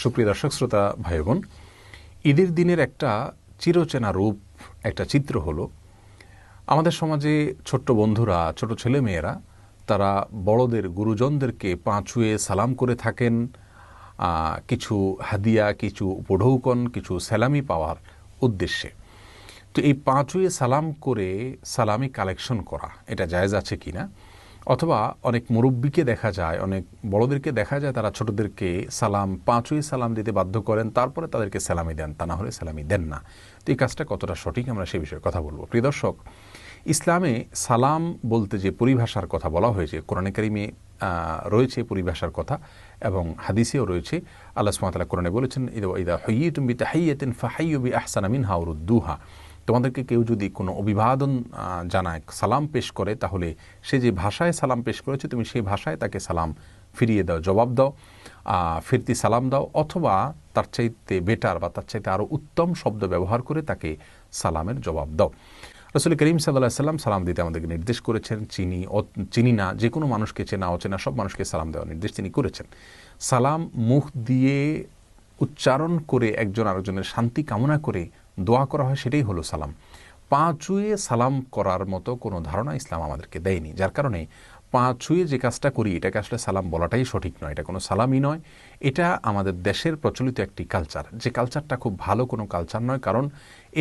সুপ্রিয় দর্শক শ্রোতা ভাই বোন, ঈদের দিনের একটা চিরচেনা রূপ, একটা চিত্র হলো আমাদের সমাজে ছোট্ট বন্ধুরা, ছোট ছেলে মেয়েরা তারা বড়দের, গুরুজনদেরকে পা ছুঁয়ে সালাম করে থাকেন, কিছু হাদিয়া, কিছু উপঢৌকন, কিছু সালামি পাওয়ার উদ্দেশ্যে। তো এই পা ছুঁয়ে সালাম করে সালামি কালেকশন করা এটা জায়েজ আছে কিনা, অথবা অনেক মুরব্বীকে দেখা যায়, অনেক বড়দেরকে দেখা যায় তারা ছোটদেরকে পা ছুঁয়ে সালাম দিতে বাধ্য করেন, তারপরে তাদেরকে সালামি দেন, তা না হলে সালামি দেন না। তো এই কাজটা কতটা সঠিক আমরা সে বিষয়ে কথা বলবো। প্রিয় দর্শক, ইসলামে সালাম বলতে যে পরিভাষার কথা বলা হয়েছে, কোরআনে কারিমে রয়েছে পরিভাষার কথা এবং হাদিসেও রয়েছে। আল্লাহ সুবহানাহু ওয়া তাআলা কোরআনে বলেছেন, ইদা হুয়িতুম বিতাহিয়াতিন ফাহাইয়ু বিআহসানা মিনহা আও রুদ্দুহা। তোমাদেরকে কেউ যদি কোনো অভিবাদন জানায়, সালাম পেশ করে, তাহলে সে যে ভাষায় সালাম পেশ করেছে তুমি সেই ভাষায় তাকে সালাম ফিরিয়ে দাও, জবাব দাও, ফিরতি সালাম দাও, অথবা তার চাইতে বেটার বা তার চাইতে আরও উত্তম শব্দ ব্যবহার করে তাকে সালামের জবাব দাও। রাসূল করিম সাল্লাল্লাহু আলাইহি ওয়াসাল্লাম সালাম দিতে আমাদেরকে নির্দেশ করেছেন। চিনি না, যে কোনো মানুষকে চেনা অচেনা সব মানুষকে সালাম দেওয়ার নির্দেশ তিনি করেছেন। সালাম মুখ দিয়ে উচ্চারণ করে একজন আরেকজনের শান্তি কামনা করে দোয়া করা হয়, সেটাই হলো সালাম। পা ছুঁয়ে সালাম করার মতো কোনো ধারণা ইসলাম আমাদেরকে দেয়নি, যার কারণে পা ছুঁয়ে যে কাজটা করি এটাকে আসলে সালাম বলাটাই সঠিক নয়, এটা কোনো সালামই নয়। এটা আমাদের দেশের প্রচলিত একটি কালচার, যে কালচারটা খুব ভালো কোনো কালচার নয়, কারণ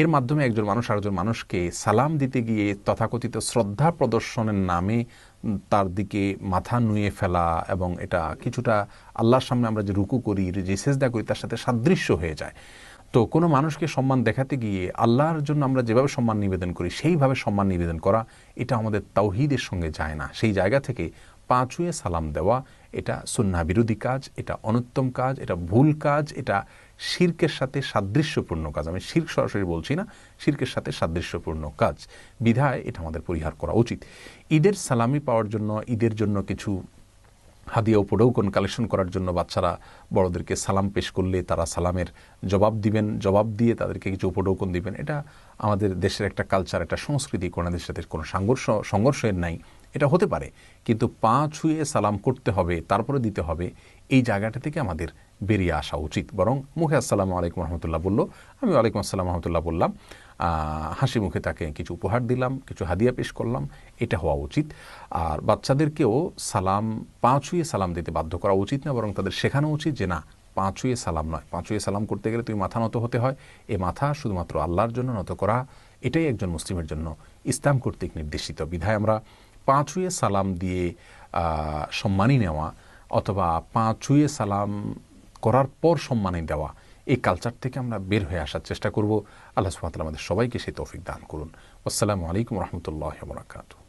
এর মাধ্যমে একজন মানুষ আরেকজন মানুষকে সালাম দিতে গিয়ে তথাকথিত শ্রদ্ধা প্রদর্শনের নামে তার দিকে মাথা নুয়ে ফেলা, এবং এটা কিছুটা আল্লাহর সামনে আমরা যে রুকু করি, যে সেজদা করি, তার সাথে সাদৃশ্য হয়ে যায়। তো কোনো মানুষকে সম্মান দেখাতে গিয়ে আল্লাহর জন্য আমরা যেভাবে সম্মান নিবেদন করি সেইভাবে সম্মান নিবেদন করা, এটা আমাদের তাওহীদের সঙ্গে যায় না। সেই জায়গা থেকে পা ছুঁয়ে সালাম দেওয়া এটা সুন্নাহ বিরোধী কাজ, এটা অনুত্তম কাজ, এটা ভুল কাজ, এটা শিরকের সাথে সাদৃশ্যপূর্ণ কাজ। আমি শিরক সরাসরি বলছি না, শিরকের সাথে সাদৃশ্যপূর্ণ কাজ, বিধায় এটা আমাদের পরিহার করা উচিত। ঈদের সালামি পাওয়ার জন্য, ঈদের জন্য কিছু হাদিয়া উপঢৌকন কালেকশন করার জন্য বাচ্চারা বড়দেরকে সালাম পেশ করলে তারা সালামের জবাব দিবেন, জবাব দিয়ে তাদেরকে কিছু উপঢৌকন দিবেন, এটা আমাদের দেশের একটা কালচার, একটা সংস্কৃতি, কোনদের সাথে কোনো সংঘর্ষের নাই। এটা হতে পারে, কিন্তু পা ছুঁয়ে সালাম করতে হবে, তারপরে দিতে হবে, এই জায়গাটা থেকে আমাদের বেরিয়ে আসা উচিত। বরং মুখে আসসালামু আলাইকুম রহমতুল্লাহ বললো, আমি ওয়ালাইকুম আসসালাম রহমতুল্লাহ বললাম, হাসি মুখে তাকে কিছু উপহার দিলাম, কিছু হাদিয়া পেশ করলাম, এটা হওয়া উচিত। আর বাচ্চাদেরকেও পা ছুঁয়ে সালাম দিতে বাধ্য করা উচিত না, বরং তাদের শেখানো উচিত যে না, পা ছুঁয়ে সালাম নয়, পা ছুঁয়ে সালাম করতে গেলে তুমি মাথা নত হতে হয়, এ মাথা শুধুমাত্র আল্লাহর জন্য নত করা, এটাই একজন মুসলিমের জন্য ইসলাম কর্তৃক নির্দেশিত। বিধায় আমরা পা ছুঁয়ে সালাম দিয়ে সম্মানী নেওয়া, অথবা পা ছুঁয়ে সালাম করার পর সম্মানী দেওয়া, এই কালচার থেকে আমরা বের হয়ে আসার চেষ্টা করব। আল্লাহ সুবহানাহু ওয়া তাআলা আমাদের সবাইকে সেই তৌফিক দান করুন। আসসালামু আলাইকুম রহমতুল্লাহি ওয়া বারাকাতুহু।